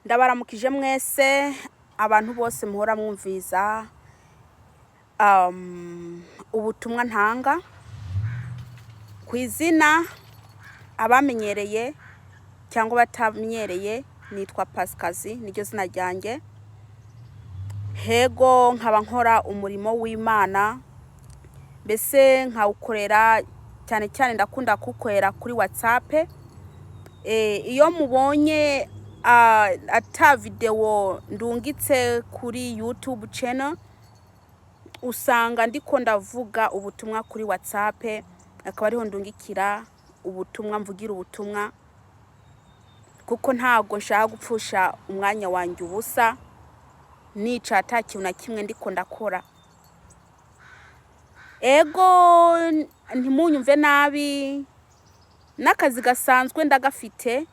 Ndabaramukije mwese abantu bose muhora mwumviza ubutumwa ntanga ku izina abamenyereye cyangwa batamenyereye nitwa Pasikazi niryo zina ryanjye. Hego nkaba nkora umurimo w'Imana, mbese nkawukorera cyane cyane ndakunda kukwera kuri WhatsApp. Iyo mubonye ata video ndungitse kuri YouTube channel usanga ndiko ndavuga ubutumwa kuri WhatsApp, akaba ariho ndungikira ubutumwa, mvugira ubutumwa, kuko ntago nshaka gupfusha umwanya wanjye ubusa nica ata kintu na kimwe ndiko ndakora. Ego ntimunyumve nabi, n'akazi gasanzwe ndagafite,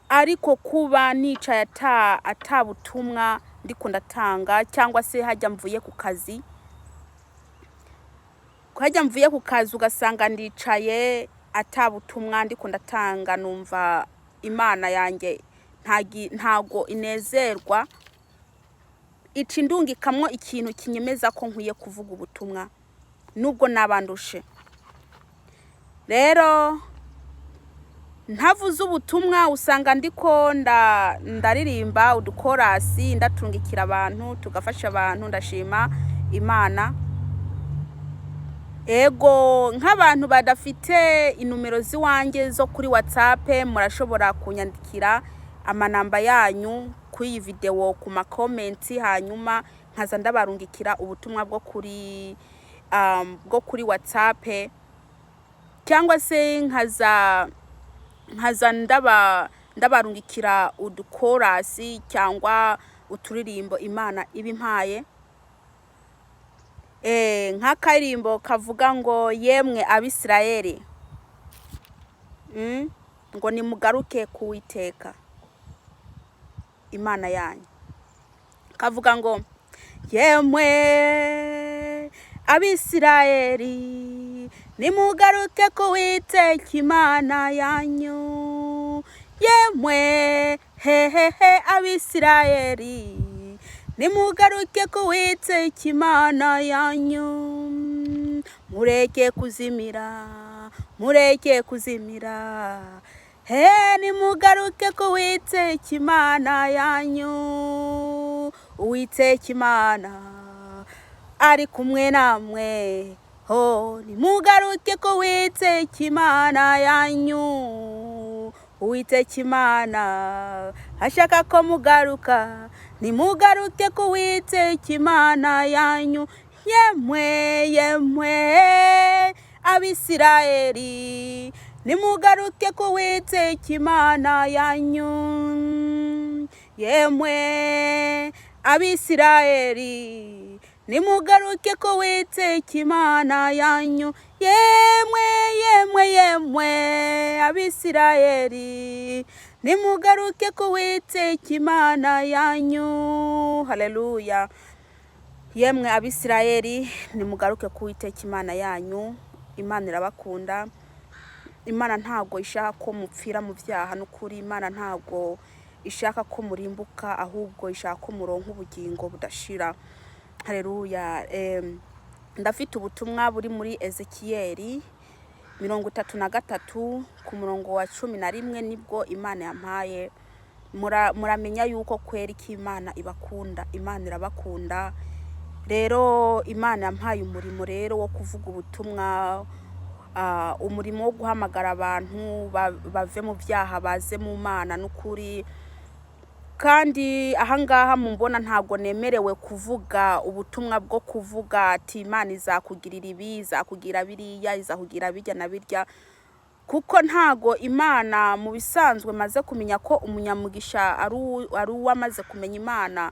ariko kuba nicaye ata butumwa ndiko ndatanga cyangwa se hajya mvuye ku kazi ugasanga ndicaye ata butumwa ndiko ndatanga, numva Imana yanjye ntago inezerwa, ica indungikamwo ikintu kinyemeza ko nkwiye kuvuga ubutumwa nubwo nabandushe. Rero ntavuze ubutumwa usanga ndiko ndaririmba udukorasi, ndatungikira abantu, tugafasha abantu, ndashima Imana. Ego nk'abantu badafite inumero ziwanjye zo kuri WhatsApp, murashobora kunyandikira amanamba yanyu kuri iyi video ku ma comments, hanyuma nkaza ndabarungikira ubutumwa bwo kuri WhatsApp, cyangwa se nkaza ndabarungikira udukorasi cyangwa uturirimbo Imana ibimpaye. Nk'akarimbo kavuga ngo yemwe Abisirayeli, ngo nimugaruke kuwiteka Imana yanyu. Kavuga ngo yemwe Abisirayeli, nimugaruke kuwiteka Imana yanyu. Yemwe Abisirayeli, nimugaruke kuwiteka Imana yanyu. Mureke kuzimira, nimugaruke kuwiteka Imana yanyu. Uwiteka Imana ari kumwe namwe, nimugaruke kuwiteka Imana yanyu. Uwiteka Imana ashaka ko mugaruka, nimugaruke kuwiteka Imana yanyu. Yemwe Abisirayeli, nimugaruke kuwiteka Imana yanyu. Yemwe Abisirayeli, nimugaruke kuwiteka Imana yanyu. Yemwe Abisirayeli, nimugaruke kuwiteka Imana yanyu. Haleluya. Yemwe Abisirayeli, nimugaruke kuwiteka Imana yanyu. Imana irabakunda. Imana ntago ishaka ko mupfira mu byaha n'ukuri. Imana ntago ishaka ko murimbuka, ahubwo ishaka ko muronka ubugingo budashira. Haleluya. Ndafite ubutumwa buri muri Ezekiyeli 33 ku murongo wa 11, nibwo Imana yampaye. Muramenya yuko kwera ki Imana ibakunda. Imana irabakunda. Rero Imana yampaye umurimo rero wo kuvuga ubutumwa, umurimo wo guhamagara abantu bave mu byaha baze mu Mana n'ukuri. Kandi ahangaha mumbona ntago nemerewe kuvuga ubutumwa bwo kuvuga ati Imana izakugirira ibi, izakugira biriya, izakugira bijya na birya, kuko ntago Imana mu bisanzwe maze kumenya ko umunyamugisha ari uwamaze kumenya Imana.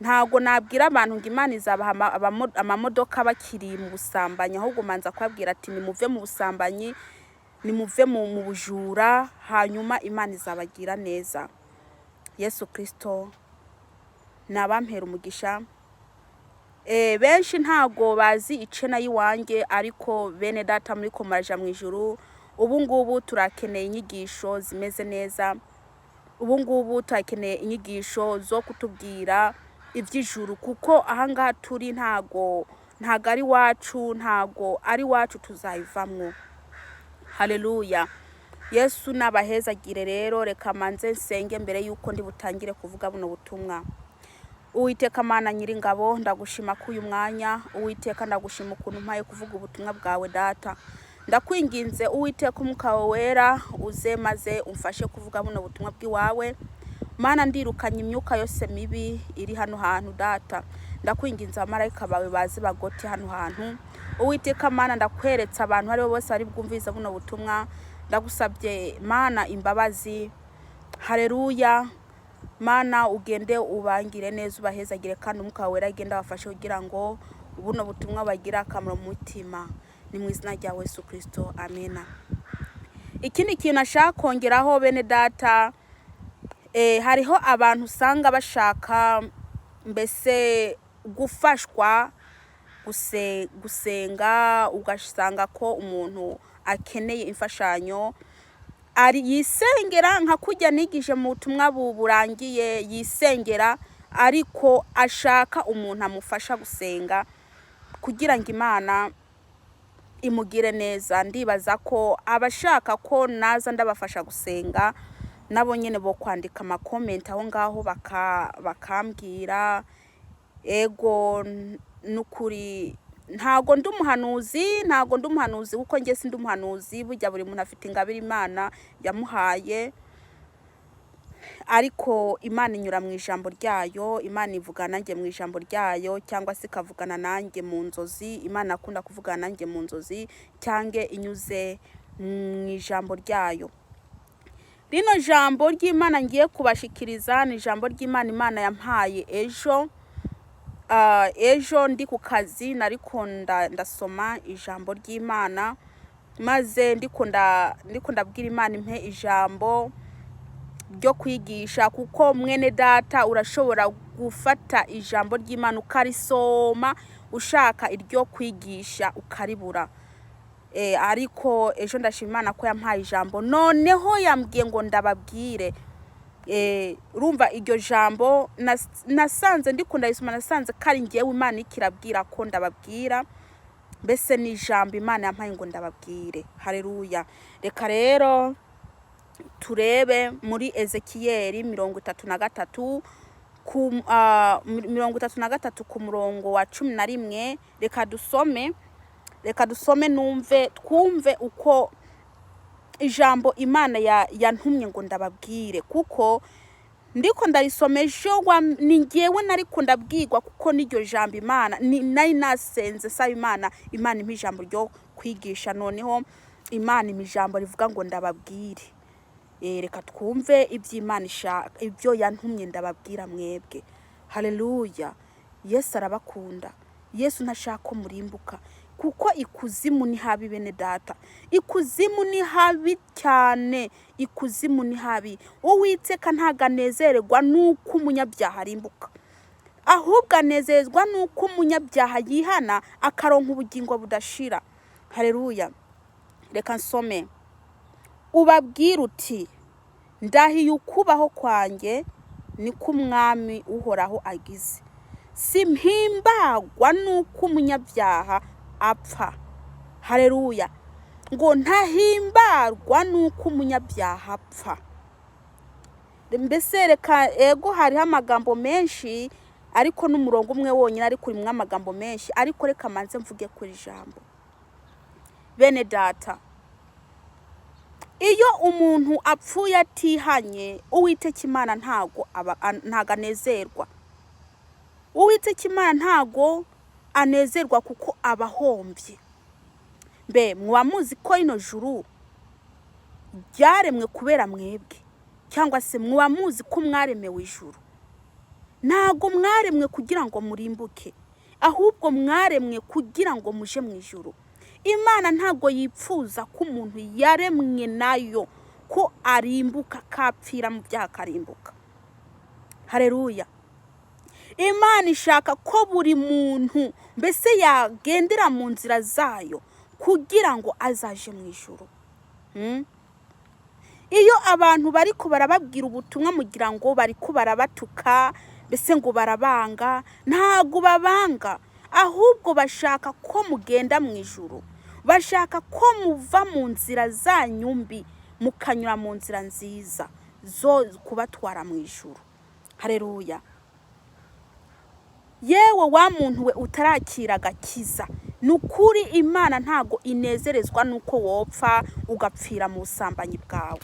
Ntago nabwira abantu ngo Imana izabaha amamodoka bakiri mu busambanyi, ahubwo manza kwabwira ati nimuve mu busambanyi, nimuve mu bujura, hanyuma Imana izabagira neza. Yesu Kristo nabampera umugisha. Benshi ntago bazi icena yiwanjye, ariko bene data muri ko maraja mu ijuru, ubu ngubu turakeneye inyigisho zimeze neza. ubu ngubu turakeneye inyigisho zo kutubwira iby'ijuru, kuko ahangaha turi ntago ari wacu, ntago ari wacu tuzayivamwo. Haleluya. Yesu nabahezagire. Rero reka manze nsenge mbere yuko ndi butangire kuvuga buno butumwa. Uwiteka Mana Nyiringabo, ndagushima ko uyu mwanya. Uwiteka ndagushima ukuntu mpaye kuvuga ubutumwa bwawe Data. Ndakwinginze Uwiteka umwuka wawe wera uze maze umfashe kuvuga buno butumwa bw'iwawe. Mana ndirukanye imyuka yose mibi iri hano hantu Data. Ndakwinginze abamarayika bawe baze bagote hano hantu. Uwiteka Mana ndakweretse abantu ari bo bose ari bwumviza buno butumwa. Ndagusabye Mana imbabazi. Haleluya. Mana ugende ubangire neza, ubahezagire, kandi umwuka wawe wera agenda bafashe kugira ngo buno butumwa bagira akamaro mu mutima. Ni mu izina rya Yesu Kristo, amena. Ikindi kintu nashaka kongeraho bene Data, hariho abantu usanga bashaka mbese gufashwa gusenga, ugasanga ko umuntu akeneye imfashanyo ari yisengera nka kujya nigije mu butumwa burangiye, yisengera ariko ashaka umuntu amufasha gusenga kugira ngo Imana imugire neza. Ndibaza ko abashaka ko naza ndabafasha gusenga nabo nyene bo kwandika ama comment aho ngaho bakambwira. Ego nukuri ntago ndi umuhanuzi kuko nge sindi umuhanuzi. Burya buri muntu afite ingabire Imana yamuhaye, ariko Imana inyura mu ijambo ryayo. Imana ivugana nanjye mu ijambo ryayo, cyangwa se ikavugana nanjye mu nzozi. Imana akunda kuvugana nanjye mu nzozi cyangwa inyuze mu ijambo ryayo. Rino jambo ry'Imana ngiye kubashikiriza ni ijambo ry'Imana Imana yampaye ejo ndi ku kazi. Nariko ndasoma ijambo ry'Imana, maze ndiko ndabwira Imana impe ijambo ryo kwigisha, kuko mwene Data urashobora gufata ijambo ry'Imana ukarisoma ushaka iryo kwigisha ukaribura. Ariko ejo ndashima Imana ko yampaye ijambo, noneho yambwiye ngo ndababwire. Urumva iryo jambo nasanze ndikunda yisoma, nasanze kari ngiyewe Imana ikirabwira ko ndababwira. Mbese ni ijambo Imana yampaye ngo ndababwire. Haleluya. Reka rero turebe muri Ezekiyeli 33 ku murongo wa 11. Reka dusome twumve uko ijambo Imana yantumye ngo ndababwire, kuko ndiko ndarisoma ejo ni ngewe nariko ndabwirwa, kuko n'iryo jambo Imana nari nasenze saba Imana impa ijambo ryo kwigisha, noneho Imana impa ijambo rivuga ngo ndababwire. Reka twumve iby'Imana ishaka, ibyo yantumye ndababwira mwebwe. Haleluya. Yesu arabakunda. Yesu ntashaka ko murimbuka, kuko ikuzimu ni habi bene Data. Ikuzimu ni habi cyane, ikuzimu ni habi. Uwiteka ntaganezererwa nuko umunyabyaha arimbuka, ahubwo anezezwa nuko umunyabyaha yihana akaronka ubugingo budashira. Haleluya. Reka nsome. Ubabwira uti ndahiye ukubaho kwanjye niko umwami uhoraho agize, simpimbagwa nuko umunyabyaha apfa. Haleluya. Ngo ntahimbarwa nuko umunyabyaha apfa. Mbese reka hariho amagambo menshi, ariko n'umurongo umwe wonyine ari kuri amagambo menshi, ariko reka manze mvuge kuri jambo. Bene Data, iyo umuntu apfuye atihanye, Uwiteka Imana ntago anezerwa. Uwiteka Imana ntago anezerwa, kuko abahombye. Muba muzi ko ino juru ryaremwe kubera mwebwe, cyangwa se muba muzi ko mwaremewe ijuru. Ntago mwaremwe kugira ngo murimbuke, ahubwo mwaremwe kugira ngo muje mu ijuru. Imana ntago yipfuza ko umuntu yaremwe nayo ko arimbuka, kapfira mu byaha karimbuka. Haleluya. Imana ishaka ko buri muntu mbese yagendera mu nzira zayo kugira ngo azaje mu ijuru. iyo abantu bari ko barababwira ubutumwa mugira ngo bari ko barabatuka, mbese ngo barabanga. Ntago babanga, ahubwo bashaka ko mugenda mu ijuru, bashaka ko muva mu nzira zanyu mbi mukanyura mu nzira nziza zo kubatwara mu ijuru. Haleluya. Yewe wa muntu we utarakira agakiza, nukuri Imana ntago inezerezwa nuko wopfa ugapfira mu busambanyi bwawe.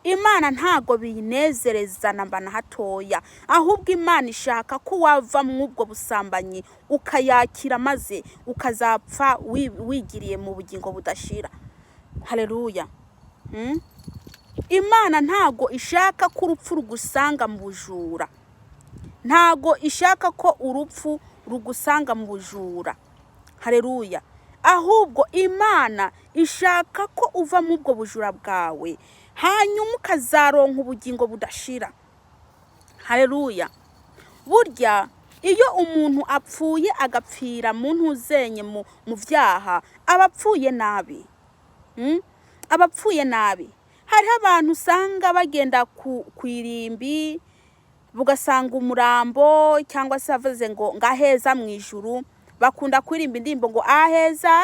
Imana ntago binezereza namba na hatoya, ahubwo Imana ishaka ko wava mu ubwo busambanyi ukayakira, maze ukazapfa wigiriye mu bugingo budashira. Haleluya. Imana ntago ishaka ko urupfu rugusanga mu bujura, ntago ishaka ko urupfu rugusanga mu bujura. Haleluya. Ahubwo Imana ishaka ko uva mu ubwo bujura bwawe, hanyuma ukazaronka ubugingo budashira. Haleluya. Burya iyo umuntu apfuye agapfira mu ntuzenye mu vyaha, abapfuye nabi. Abapfuye nabi. Hariho abantu usanga bagenda kwirimbi, bugasanga umurambo cyangwa se avuze ngo ngaheza mu ijuru. Bakunda kuririmba indirimbo ngo aheza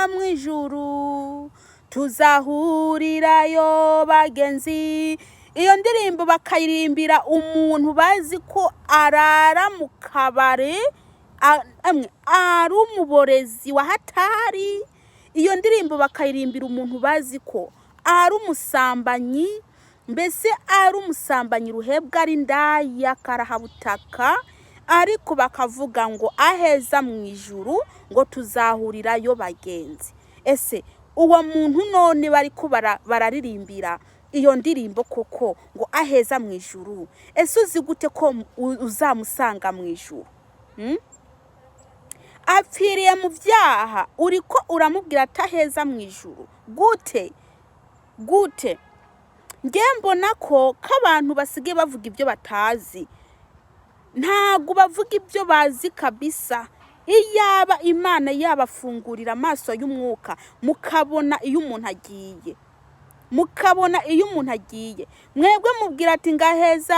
mu ijuru tuzahurirayo bagenzi. Iyo ndirimbo bakayirimbira umuntu bazi ko arara mu kabare, ari umuborezi wa hatari. Iyo ndirimbo bakayirimbira umuntu bazi ko ari umusambanyi, mbese ari umusambanyi ruhebwa, ari ndaya karahabutaka, ariko bakavuga ngo aheza mu ijuru ngo tuzahurirayo bagenzi. Ese uwo muntu none bari ko bararirimbira iyo ndirimbo koko ngo aheza mu ijuru, ese uzi gute ko uzamusanga mu ijuru? Apfiriye mu byaha, uriko uramubwira ataheza mu ijuru gute? Nge mbona ko abantu basigaye bavuga ibyo batazi, ntago bavuga ibyo bazi kabisa. Iyaba Imana yabafungurira amaso y'umwuka, mukabona iyo umuntu agiye, mwebwe mubwira ati ngaheza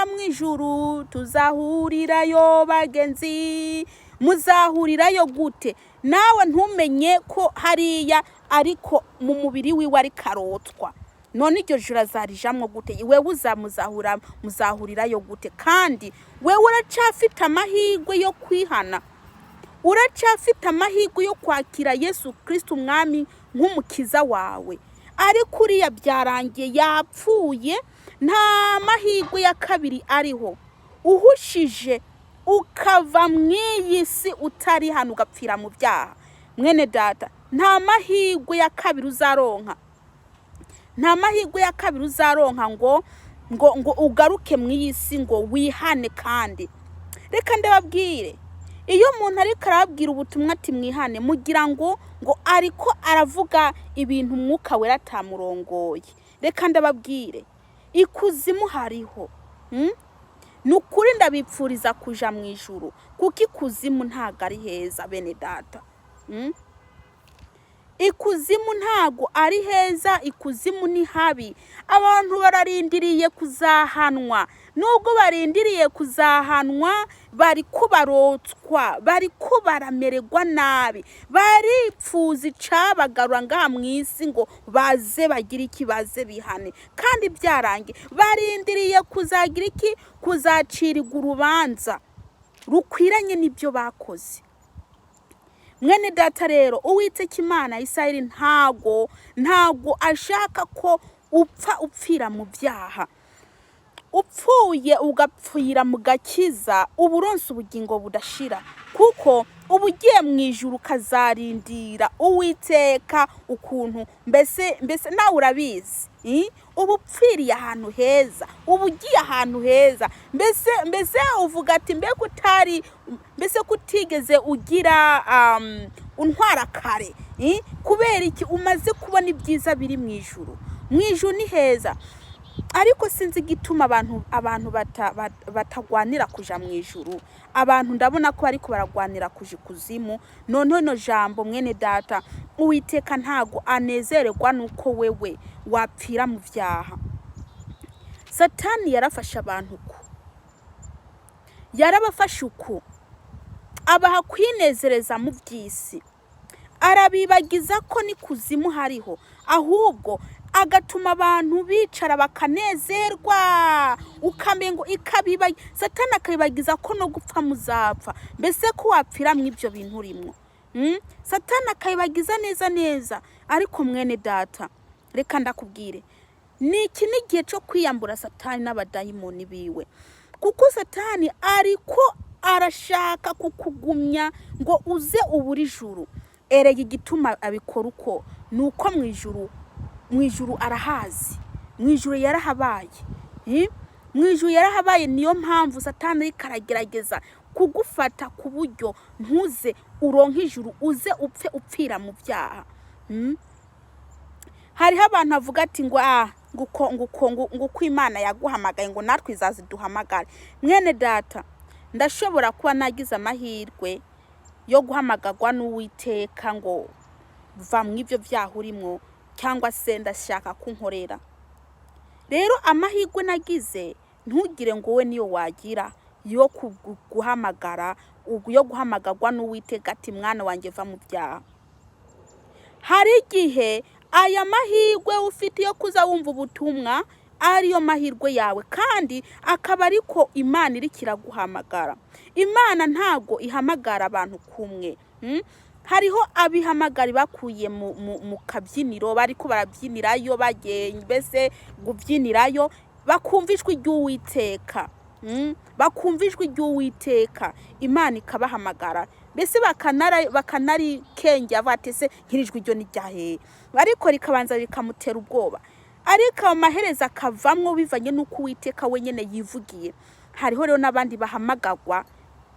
mu ijuru tuzahurirayo bagenzi. Muzahurirayo gute? Nawe ntumenye ko hariya ariko mu mubiri wiwe ari karotwa. None iryo juru azarijamwo gute? Wewe muzahurirayo gute? Kandi wewe uracafite amahirwe yo kwihana, uracafite amahirwe yo kwakira Yesu Kristo umwami nk'umukiza wawe. Ariko uriya byarangiye, yapfuye, nta mahirwe ya kabiri ariho. Uhushije ukava mw'iyi si utari hano ugapfira mu byaha, mwene data, nta mahirwe ya kabiri uzaronka. Nta mahirwe ya kabiri uzaronka ngo ugaruke mw'iyi si ngo wihane. Kandi reka ndababwire, iyo umuntu ariko arababwira ubutumwa ati mwihane, mugira ngo ariko aravuga ibintu umwuka wera atamurongoye. Reka ndababwire, ikuzimu hariho. Nukuri ndabipfuriza kuja mu ijuru, kuko ikuzimu ntago ari heza bene data. Ikuzimu ntago ari heza, ikuzimu ni habi. Abantu bararindiriye kuzahanwa, nubwo barindiriye kuzahanwa bari kubarotswa, bari kubaramererwa nabi, baripfuza icabagarura ngaha mw'isi ngo baze bagira iki, baze bihane. Kandi byarangiye, barindiriye kuzagira iki, kuzacirirwa urubanza rukwiranye n'ibyo bakoze. Mwene data rero, Uwiteka Imana Isirayeli ntago ashaka ko upfira mu byaha. Upfuye ugapfira mu gakiza, uburonse ubugingo budashira, kuko ubugiye mu ijuru kazarindira Uwiteka ukuntu. Mbese nawe urabizi, ubupfiriye ahantu heza, ubugiye ahantu heza. Mbese uvuga ati mbese kutigeze ugira untwara kare, kubera iki? Umaze kubona ibyiza biri mu ijuru. Mu ijuru ni heza. ariko sinzi igituma abantu batagwanira kuja mu ijuru. Abantu ndabona ko ariko baragwanira kuja ikuzimu. Noneho no jambo mwene data, Uwiteka ntago anezererwa nuko wewe wapfira mu vyaha. Satani yarafasha abantu uko, yarabafasha uko, abaha kwinezereza mu by'isi, arabibagiza ko ni kuzimu hariho, ahubwo agatuma abantu bicara bakanezerwa, ukamengo Satani akabibagiza ko no gupfa muzapfa, mbese ko wapfira mu ibyo bintu urimo. Satani akabibagiza neza. Ariko mwene data, reka ndakubwire, niki n'igihe cyo kwiyambura Satani n'abadayimoni biwe, kuko Satani ariko arashaka kukugumya ngo uze uburi juru. Erega igituma abikora uko nuko mu ijuru arahazi, mu ijuru yarahabaye, mu ijuru yarahabaye. Niyo mpamvu Satani karagerageza kugufata ku buryo ntuze uronke ijuru, uze upfe upfira mu byaha. Hariho abantu avuga ati ngo Imana yaguhamagaye ngo natwe izaziduhamagare. Mwene data, ndashobora kuba nagize amahirwe yo guhamagarwa n'Uwiteka ngo va mu ibyo byaha urimo, cyangwa se ndashaka kunkorera. Rero amahirwe nagize ntugire ngo we niyo wagira yo guhamagara, yo guhamagarwa n'Uwiteka ati mwana wanjye va mu byaha. Hari igihe aya mahirwe ufite yo kuza wumva ubutumwa ariyo mahirwe yawe, kandi akaba ariko Imana iri kiraguhamagara. Imana ntago ihamagara abantu kumwe. Hariho abihamagara bakuye mu kabyiniro, bariko barabyinirayo, bageye mbese gubyinirayo, bakumva ijwi ry'Uwiteka, bakumva ijwi ry'Uwiteka, Imana ikabahamagara, mbese bakanari kenge avatese nkirijwi ryo ni ryahe, ariko rikabanza rikamutera ubwoba, ariko amahereza akavamwo bivanye nuko Uwiteka wenyene yivugiye. Hariho rero n'abandi bahamagagwa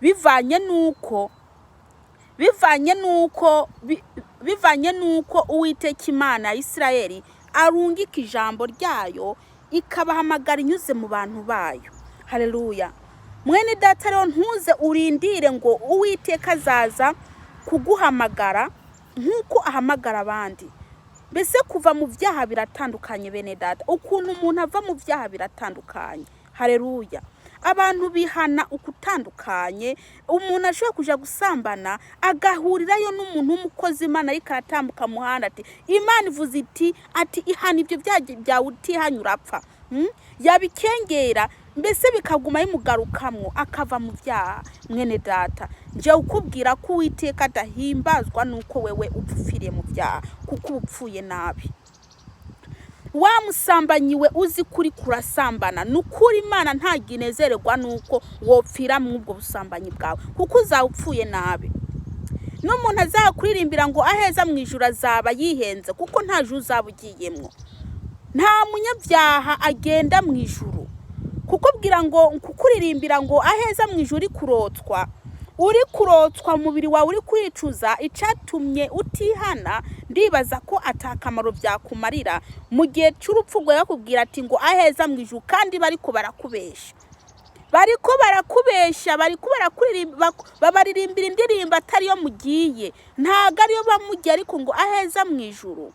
bivanye nuko Uwiteka Imana ya Isirayeli arungika ijambo ryayo ikabahamagara inyuze mu bantu bayo. Haleluya. Mwene data rero ntuze urindire ngo Uwiteka azaza kuguhamagara nkuko ahamagara abandi. Mbese kuva mu byaha biratandukanye bene data, ukuntu umuntu ava mu byaha biratandukanye. Haleluya. Abantu bihana ukutandukanye. Umuntu ashobora kuja gusambana agahurirayo n'umuntu w'umukozi Imana ariko aratambuka muhanda ati Imana ivuze ati ihana ibyo byawe utihanye urapfa. Yabikengera mbese bikaguma bimugarukamwo akava mu byaha. Mwene data, nje ukubwira ko Uwiteka adahimbazwa nuko wewe upfiriye mu byaha, kuko upfuye nabi. Wa musambanyiwe uzi kuri kurasambana, nukuri Imana ntaginezererwa nuko wopfira mu ubwo busambanyi bwawe, kuko uzawupfuye nabi. N'umuntu azakuririmbira ngo aheza mu ijuru azaba yihenze, kuko nta juru uzabugiyemwo. Nta munyabyaha agenda mu ijuru, kukubwira ngo kukuririmbira ngo aheza mu ijuru uri kurotswa umubiri wawe uri kwicuza icatumye utihana. Ndibaza ko atakamaro byakumarira mu gihe cy'urupfu rwawe bakubwira ati ngo aheza mu ijuru, kandi bariko barakubesha, babaririmbira indirimbo atari yo mugiye, ntago ariyo bamugiye, ariko ngo aheza mu ijuru.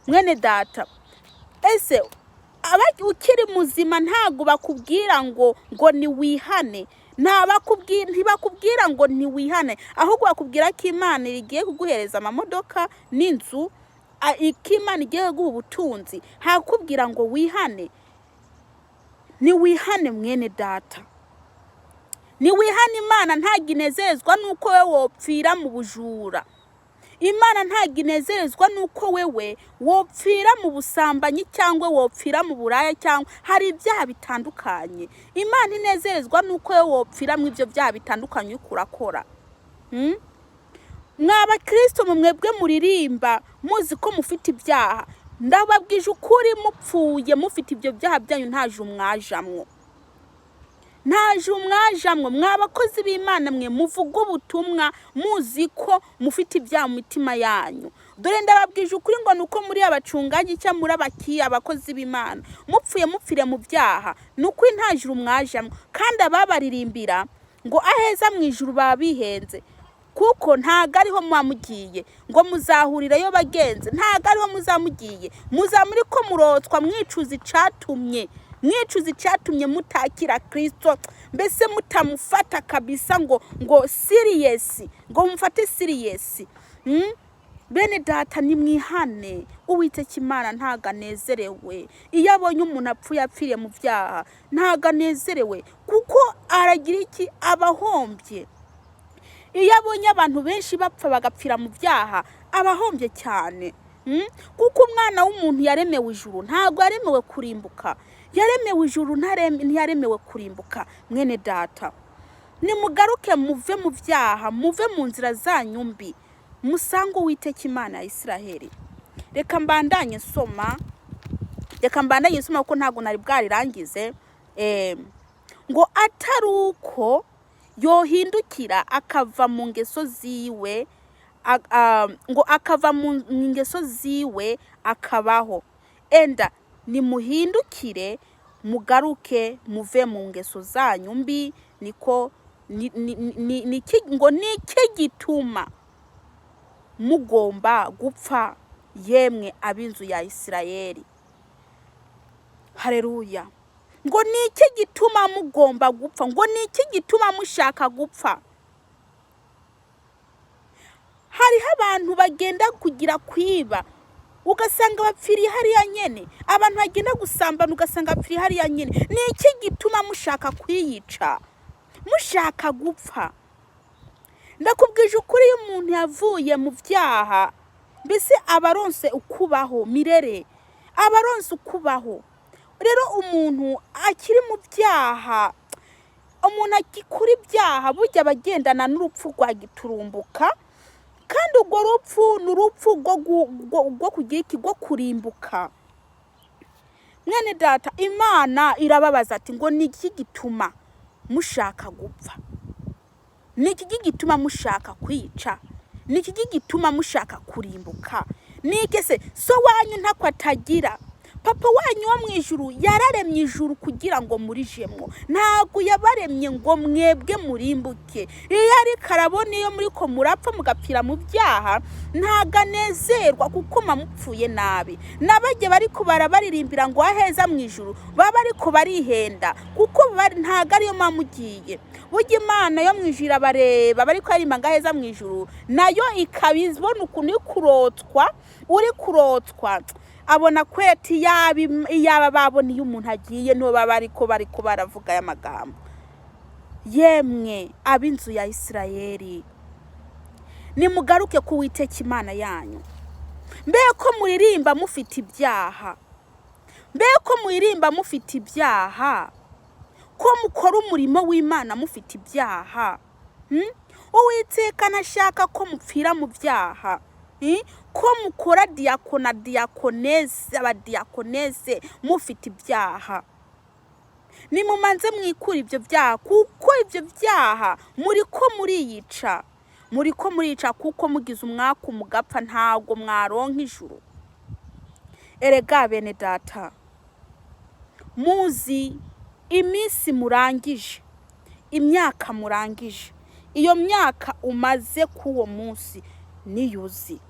Mwene data, ese ukiri muzima ntago bakubwira ngo ni wihane, ntibakubwira ngo ni wihane, ahubwo bakubwira ko Imana igiye kuguhereza amamodoka n'inzu, Imana igiye kuguha ubutunzi, hakubwira ngo wihane. Ni wihane mwene data, ni wihane. Imana ntaginezezwa nuko wewe wopfira mu bujura. Imana ntaginezezwa nuko wewe wopfira mu busambanyi, cyangwa wopfira mu buraya, cyangwa hari ibyaha bitandukanye. Imana inezezwa nuko wewe wopfira mu ibyo byaha bitandukanye ukurakora. Mwaba Kristo mwebwe muririmba muzi ko mufite ibyaha, ndababwije ukuri mupfuye mufite ibyo byaha byanyu ntaje umwajamwo. Mwabakozi b'Imana mwe muvuga ubutumwa muzi ko mufite ibyaha mu mitima yanyu, dore ndababwije ukuri ngo nuko muri abacungaji cyangwa muri abakozi b'Imana mupfire mu byaha nuko nta juru mwajamwe, kandi ababaririmbira ngo aheza mu ijuru babihenze, kuko ntago ariho mugiye ngo muzahurirayo bagenze, ntago ariho muzamugiye, muzamuri ko murotswa mwicuza icatumye mutakira Kristo, mbese mutamufata kabisa ngo serious, ngo mufate serious. Bene data nimwihane, Uwiteka Imana ntago anezerewe iyo abonye umuntu apfuye mu byaha, ntago anezerewe kuko aragira iki? Abahombye. Iyo abonye abantu benshi bapfa bagapfira mu byaha, abahombye cyane. Kuko umwana w'umuntu yaremewe ijuru, ntago yaremewe kurimbuka, yaremewe ijuru ntiyaremewe kurimbuka. Mwene data nimugaruke, muve mu byaha, muve mu nzira zanyu mbi, musange Uwiteka Imana ya Isiraheli. Reka mbandanye nsoma kuko ntago nari bwarirangize. Ngo atari uko yohindukira akava mu ngeso ziwe, ngo akava mu ngeso ziwe akabaho. Enda nimuhindukire mugaruke, muve mu ngeso zanyu mbi, niko ngo niki gituma mugomba gupfa, yemwe ab'inzu ya Isirayeli. Haleluya. Ngo niki gituma mugomba gupfa, ngo niki gituma mushaka gupfa. Hariho abantu bagenda kugira kwiba ugasanga bapfiriye hariya nyene, abantu bagenda gusambana ugasanga bapfiriye hariya nyene. Niki gituma mushaka kwiyica, mushaka gupfa? Ndakubwije ukuri, iyo umuntu yavuye mu byaha, mbese abaronse ukubaho mirere, abaronse ukubaho. Rero umuntu akiri mu byaha, umuntu akikura ibyaha, burya abagendana n'urupfu rwa giturumbuka, kandi urwo rupfu ni urupfu rwo kugira iki? Rwo kurimbuka. Mwene data, Imana irababaza ati ngo niki gituma mushaka gupfa, niki gituma mushaka kwica, niki gituma mushaka kurimbuka? Nike se so wanyu ntako atagira? Papa wanyu wo mu ijuru yararemye ijuru kugira ngo murijemwo, ntago yabaremye ngo mwebwe murimbuke. Iyo ari karabona iyo muri ko murapfa mugapfira mu byaha, ntago anezerwa kuko mupfuye nabi. Nabajye bari kubara baririmbira ngo aheza mu ijuru, baba ariko barihenda kuko ntago ariyo mamugiye. Burya Imana yo mu ijuru bareba bari kwarimba ngaheza mu ijuru, nayo ikabizibona ukuntu uri kurotswa, abona kweti yaba babona iyo umuntu agiye no baba ariko baravuga aya magambo. Yemwe ab'inzu ya Isirayeli, nimugaruke ku Uwiteka Imana yanyu. Mbeko muririmba mufite ibyaha, mbeko muririmba mufite ibyaha, ko mukora umurimo w'Imana mufite ibyaha. Uwiteka nashaka ko mupfira mu byaha, ko mukora diakonese, abadiakonese mufite ibyaha. Nimumanze mwikura ibyo byaha, kuko ibyo byaha muri ko muriyica, kuko mugize umwaka mugapfa, ntago mwaronka ijuru. Erega bene data, muzi iminsi murangije, imyaka murangije, iyo myaka umaze kuwo munsi niyuzi,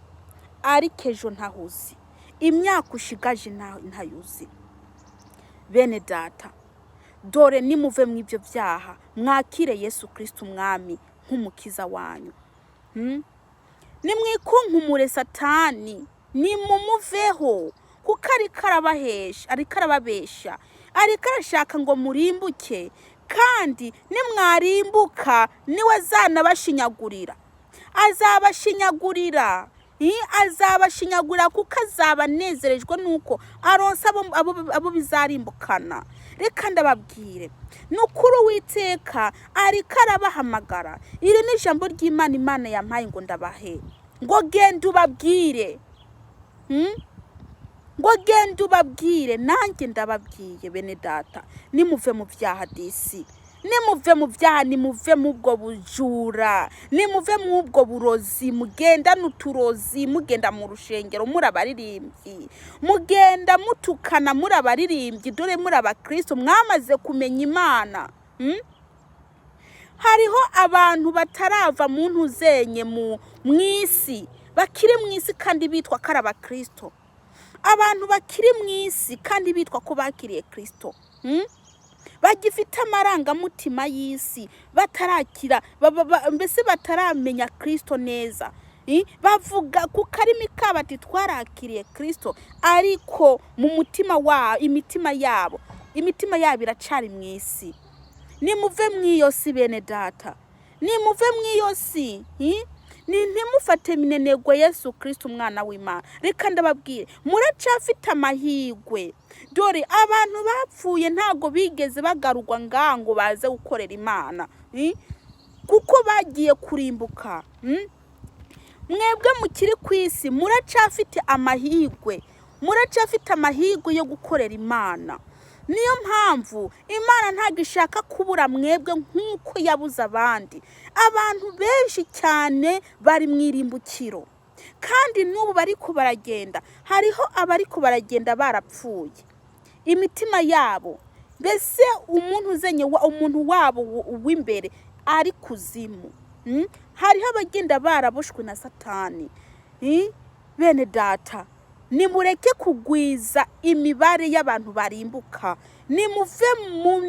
ariko ejo ntahuzi, imyaka ushigaje ntayuzi. Bene data, dore nimuve mu ibyo byaha, mwakire Yesu Kristo umwami nk'umukiza wanyu. Nimwikunkumure Satani, nimumuveho, kuko ariko arababesha, ariko arashaka ngo murimbuke, kandi nimwarimbuka niwe azanabashinyagurira, azabashinyagurira kuko azabanezerejwe nuko aronsa abo bizarimbukana. Reka ndababwire, nukuri Uwiteka ariko arabahamagara. Iri ni ijambo ry'Imana Imana yampaye ngo ndabahe, ngo genda ubabwire, ngo genda ubabwire. Nanjye ndababwiye bene data, nimuve mu byaha disi, nimuve mu byaha, nimuve mu bwo bujura, nimuve mu bwo burozi, mugenda n'uturozi, mugenda mu rushengero muri abaririmbyi, mugenda mutukana muri abaririmbyi, dore muri abakristo mwamaze kumenya Imana. Hariho abantu batarava mu ntuzenye mu isi, bakiri mu isi kandi bitwa ko ari abakristo. Abantu bakiri mu isi kandi bitwa ko bakiriye Kristo, bagifite amarangamutima y'isi, batarakira mbese bataramenya Kristo neza. Bavuga ku karimi kabo ati twarakiriye Kristo, ariko mu mutima wabo, imitima yabo iracari mu isi. Nimuve mw'iyo si bene data, nimuve mw'iyo si. Ntimufate minenegwe Yesu Kristo umwana w'Imana. Reka ndababwire, muracafite amahirwe. Dore abantu bapfuye ntago bigeze bagarurwa ngango baze gukorera Imana, kuko bagiye kurimbuka. Mwebwe mukiri ku isi muracafite amahirwe, muracafite amahirwe yo gukorera Imana. Niyo mpamvu Imana ntago ishaka kubura mwebwe nk'uko yabuze abandi. Abantu benshi cyane bari mwirimbukiro, kandi n'ubu bariko baragenda. Hariho abariko baragenda barapfuye, imitima yabo mbese umuntu wabo w'imbere ari kuzimu. Hariho abagenda baraboshwe na Satani. Bene data, nimureke kugwiza imibare y'abantu barimbuka,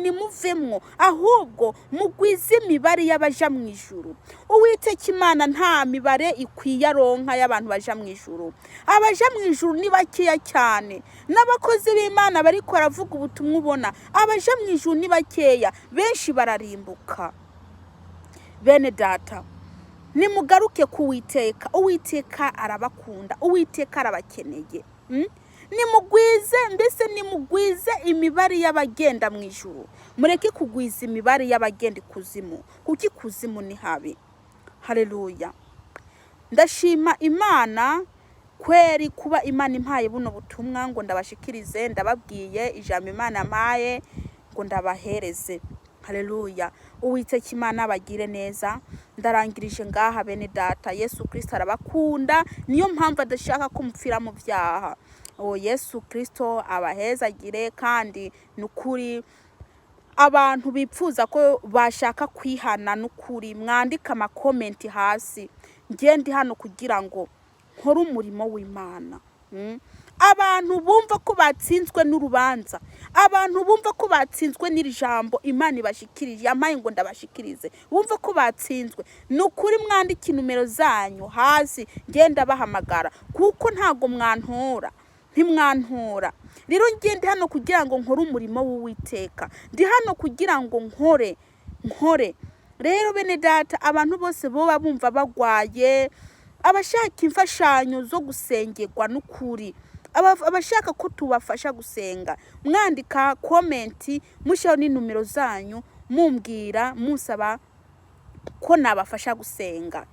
nimuvemwo, ahubwo mugwize imibare y'abaja mu ijuru. Uwiteka Imana nta mibare ikwiye aronka y'abantu baja mu ijuru. Abaja mu ijuru ni bakeya cyane, n'abakozi b'Imana bariko baravuga ubutumwa ubona abaja mu ijuru ni bakeya, benshi bararimbuka. Bene data, nimugaruke ku Uwiteka. Uwiteka arabakunda, Uwiteka arabakeneye. Nimugwize imibare y'abagenda mu ijuru, mureke kugwiza imibare y'abagenda ikuzimu, kuko ikuzimu ni habi. Haleluya. Ndashima Imana kweri kuba Imana impaye buno butumwa ngo ndabashikirize, ndababwiye ijambo Imana yampaye ngo ndabahereze. Haleluya. Uwiteka Imana bagire neza. Ndarangirije ngaha bene data. Yesu Kristo arabakunda, niyo mpamvu adashaka ko mupfira mu byaha. Yesu Kristo abahezagire, kandi nukuri abantu bipfuza ko bashaka kwihana nukuri mwandika amakomenti hasi. Ngende hano kugira ngo nkore umurimo w'Imana. Abantu bumva ko batsinzwe n'urubanza, abantu bumva ko batsinzwe n'iri jambo Imana ibashikirije, yamaye ngo ndabashikirize, bumva ko batsinzwe, nukuri mwandike numero zanyu hasi, ngenda bahamagara, kuko ntago mwantora, ntimwantora. Rero ngende hano kugira ngo nkore umurimo w'Uwiteka, ndi hano kugira ngo nkore. Rero bene data, abantu bose boba bumva bagwaye, abashaka imfashanyo zo gusengerwa n'ukuri, abashaka ko tubafasha gusenga, mwandika komenti, mushaho ni numero zanyu, mumbwira musaba ko nabafasha gusenga.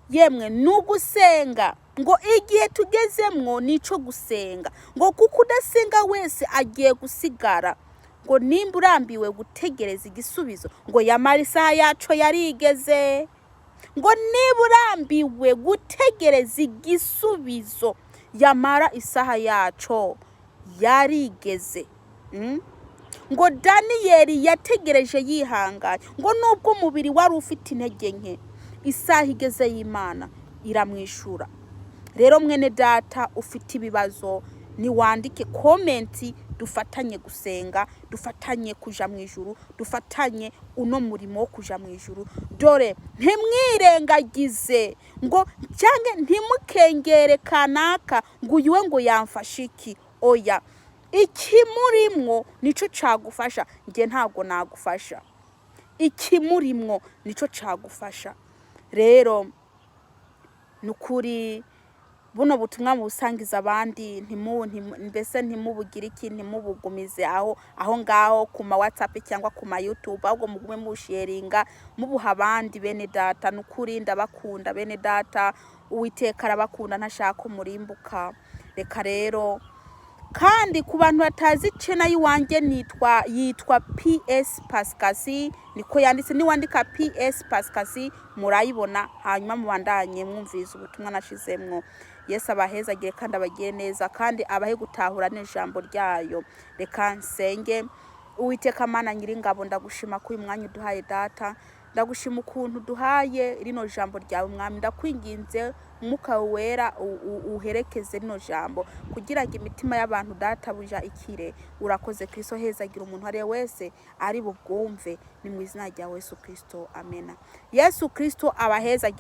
Yemwe nugusenga, ngo igihe tugezemwo nico gusenga, ngo kuko udasenga wese agiye gusigara, ngo nimba urambiwe gutegereza igisubizo, ngo yamara isaha yaco yarigeze. Ngo niba urambiwe gutegereza igisubizo, yamara isaha yaco yarigeze. Ngo Daniyeli yategereje yihanganye, ngo nubwo umubiri wari ufite intege nke, isaha igeze y'Imana iramwishura. Rero mwene data ufite ibibazo, niwandike komenti, dufatanye gusenga, dufatanye kuja mu ijuru, dufatanye uno murimo wo kuja mu ijuru. Dore ntimwirengagize ngo cyangwa ntimukengere kanaka ngo uyuwe ngo yamfasha iki. Oya, iki murimwo nico cagufasha, nge ntago nagufasha. Iki murimwo nico cagufasha. Rero nukuri buno butumwa mubusangiza abandi, mbese ntimubugire iki, ntimubugumize aho ngaho ku ma WhatsApp cyangwa ku ma YouTube, ahubwo mugume musharinga, mubuha abandi. Bene data, nukuri ndabakunda bene data, Uwiteka arabakunda, ntashaka murimbuka. Reka rero kandi ku bantu batazi chena yiwanje yitwa PS Pascasi, niko yanditse. Niwandika PS Pascasi murayibona, hanyuma mubandanye mwumviza ubutumwa nashizemwo. Yesu abaheza agiye kandi abagiye neza, kandi abahe gutahura n'ijambo ryayo. Reka nsenge. Uwiteka Mana nyiringabo, ndagushima ko uyu mwanya uduhaye data, ndagushima ukuntu duhaye rino jambo ryawe mwami. Ndakwinginze Umwuka wera uherekeze rino jambo kugira ngo imitima y'abantu data buja ikire. Urakoze Kristo, hezagira umuntu ari wese ari bubwumve, ni mu izina rya Yesu Kristo, amena. Yesu Kristo abaheza